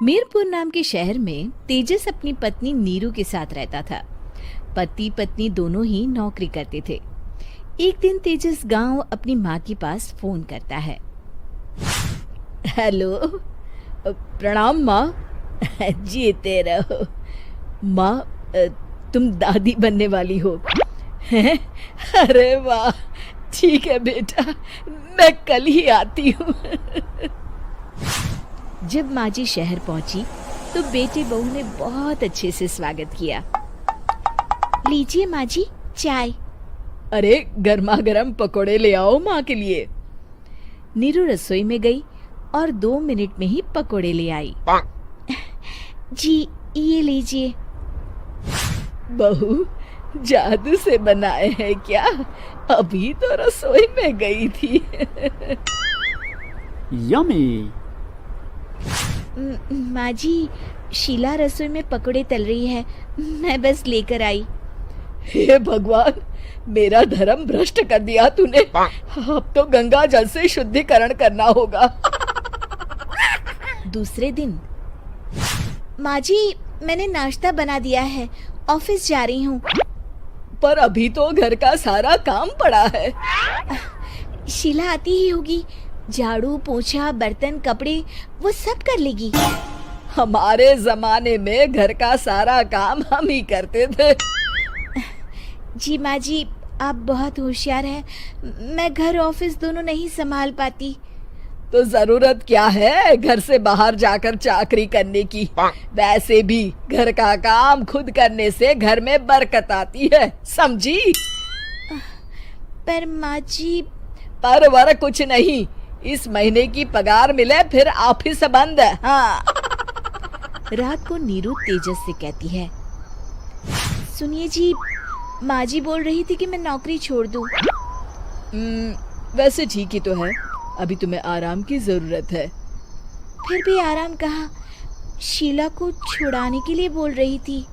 मीरपुर नाम के शहर में तेजस अपनी पत्नी नीरू के साथ रहता था। पति पत्नी दोनों ही नौकरी करते थे। एक दिन तेजस गांव अपनी माँ के पास फोन करता है। हेलो, प्रणाम माँ। जीते रहो माँ, तुम दादी बनने वाली हो हैं? अरे वाह, ठीक है बेटा, मैं कल ही आती हूँ। जब माँ जी शहर पहुंची तो बेटे बहू ने बहुत अच्छे से स्वागत किया। लीजिए माँ जी, चाय। अरे गर्मा गर्म पकोड़े ले आओ माँ के लिए। नीरू रसोई में गई और 2 मिनट में ही पकोड़े ले आई। जी ये लीजिए। बहू जादू से बनाए हैं क्या? अभी तो रसोई में गई थी। यम्मी। माँ जी, शीला रसोई में पकोड़े तल रही है, मैं बस लेकर आई। हे भगवान, मेरा धर्म भ्रष्ट कर दिया तूने। अब तो गंगा जल से शुद्धिकरण करना होगा। दूसरे दिन, माँ जी मैंने नाश्ता बना दिया है, ऑफिस जा रही हूँ। पर अभी तो घर का सारा काम पड़ा है। शीला आती ही होगी, झाड़ू पोछा बर्तन कपड़े वो सब कर लेगी। हमारे जमाने में घर का सारा काम हम ही करते थे। जी माँ जी, आप बहुत होशियार हैं, मैं घर ऑफिस दोनों नहीं संभाल पाती। तो जरूरत क्या है घर से बाहर जाकर चाकरी करने की? वैसे भी घर का काम खुद करने से घर में बरकत आती है, समझी? पर माँ जी। पर वर कुछ नहीं, इस महीने की पगार मिले फिर ऑफिस बंद है। हाँ। रात को नीरू तेजस से कहती है, सुनिए जी, माँ जी बोल रही थी कि मैं नौकरी छोड़ दूं। वैसे ठीक ही तो है, अभी तुम्हें आराम की जरूरत है। फिर भी आराम कहाँ, शीला को छुड़ाने के लिए बोल रही थी।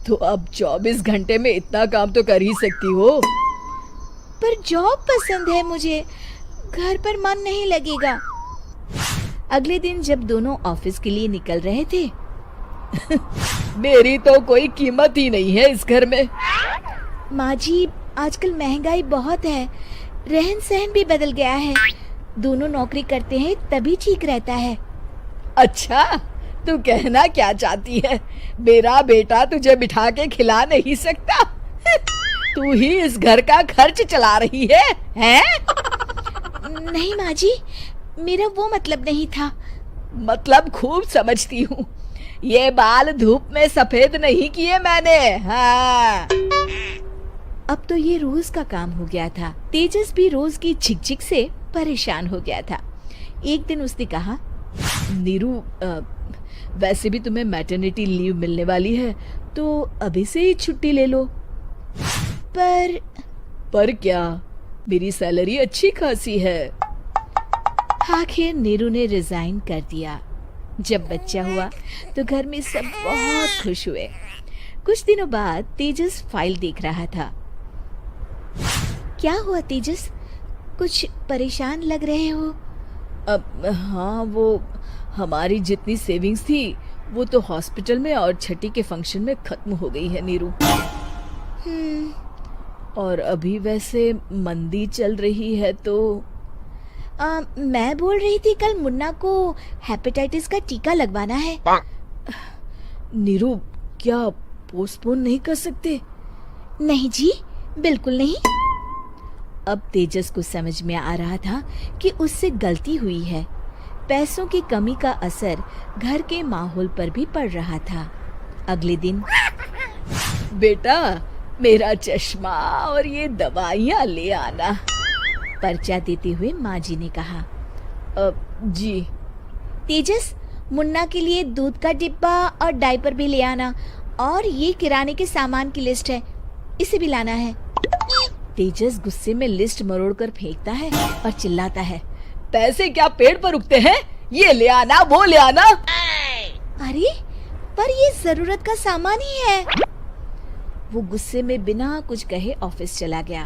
तो अब 24 घंटे में इतना काम तो कर ही सकती हो। पर जॉब पसंद है मुझे, घर पर मन नहीं लगेगा। अगले दिन जब दोनों ऑफिस के लिए निकल रहे थे, मेरी तो कोई कीमत ही नहीं है इस घर में। माँ जी, आजकल महंगाई बहुत है, रहन सहन भी बदल गया है, दोनों नौकरी करते हैं तभी ठीक रहता है। अच्छा, तू कहना क्या चाहती है? मेरा बेटा तुझे बिठा के खिला नहीं सकता? तू ही इस घर का खर्च चला रही है, हैं? नहीं माँ जी, मेरा वो मतलब नहीं था। मतलब खूब समझती हूँ, ये बाल धूप में सफेद नहीं किए मैंने। हाँ। अब तो ये रोज का काम हो गया था। तेजस भी रोज की झिकझिक से परेशान हो गया था। एक दिन उसने कहा, नीरू, वैसे भी तुम्हें मैटरनिटी लीव मिलने वाली है, तो अभी से ही छुट्टी ले लो। पर क्या, मेरी सैलरी अच्छी खासी है। आखिर नीरू ने रिजाइन कर दिया। जब बच्चा हुआ तो घर में सब बहुत खुश हुए। कुछ दिनों बाद तेजस फाइल देख रहा था। क्या हुआ तेजस, कुछ परेशान लग रहे हो? हाँ, वो हमारी जितनी सेविंग्स थी वो तो हॉस्पिटल में और छठी के फंक्शन में खत्म हो गई है नीरू। और अभी वैसे मंदी चल रही है तो मैं बोल रही थी कल मुन्ना को हेपेटाइटिस का टीका लगवाना है। नीरू, क्या पोस्टपोन नहीं कर सकते? नहीं जी, बिल्कुल नहीं। अब तेजस को समझ में आ रहा था कि उससे गलती हुई है। पैसों की कमी का असर घर के माहौल पर भी पड़ रहा था। अगले दिन, बेटा मेरा चश्मा और ये दवाइयाँ ले आना, पर्चा देते हुए माँ जी ने कहा। जी। तेजस, मुन्ना के लिए दूध का डिब्बा और डायपर भी ले आना, और ये किराने के सामान की लिस्ट है, इसे भी लाना है। तेजस गुस्से में लिस्ट मरोड़कर फेंकता है और चिल्लाता है, पैसे क्या पेड़ पर उगते हैं? ये ले आना, वो ले आना। अरे पर ये जरूरत का सामान ही है। वो गुस्से में बिना कुछ कहे ऑफिस चला गया।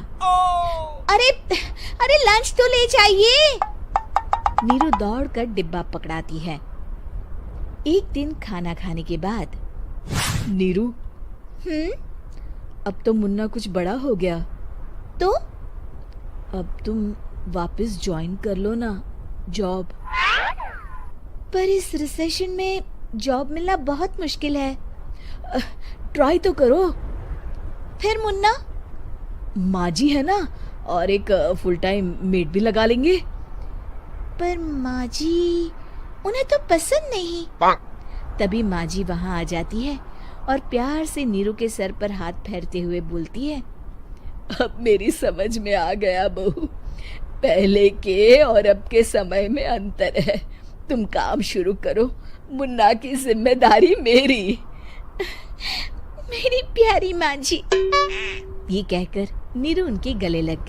अरे लंच तो ले जाइए। नीरू दौड़कर डिब्बा पकड़ाती है। एक दिन खाना खाने के बाद, नीरू, अब तो मुन्ना कुछ बड़ा हो गया, तो अब तुम वापस ज्वाइन कर लो ना जॉब। पर इस रिसेशन में जॉब मिलना बहुत मुश्किल है। ट्राई तो करो। फिर मुन्ना? माँ जी है ना, और एक फुल टाइम मेड भी लगा लेंगे। पर माँ जी, उन्हें तो पसंद नहीं। तभी माँ जी वहाँ आ जाती है और प्यार से नीरू के सर पर हाथ फेरते हुए बोलती है, अब मेरी समझ में आ गया बहू, पहले के और अब के समय में अंतर है। तुम काम शुरू करो, मुन्ना की जिम्मेदारी मेरी। मेरी प्यारी माँ जी, ये कहकर नीरू उनके गले लग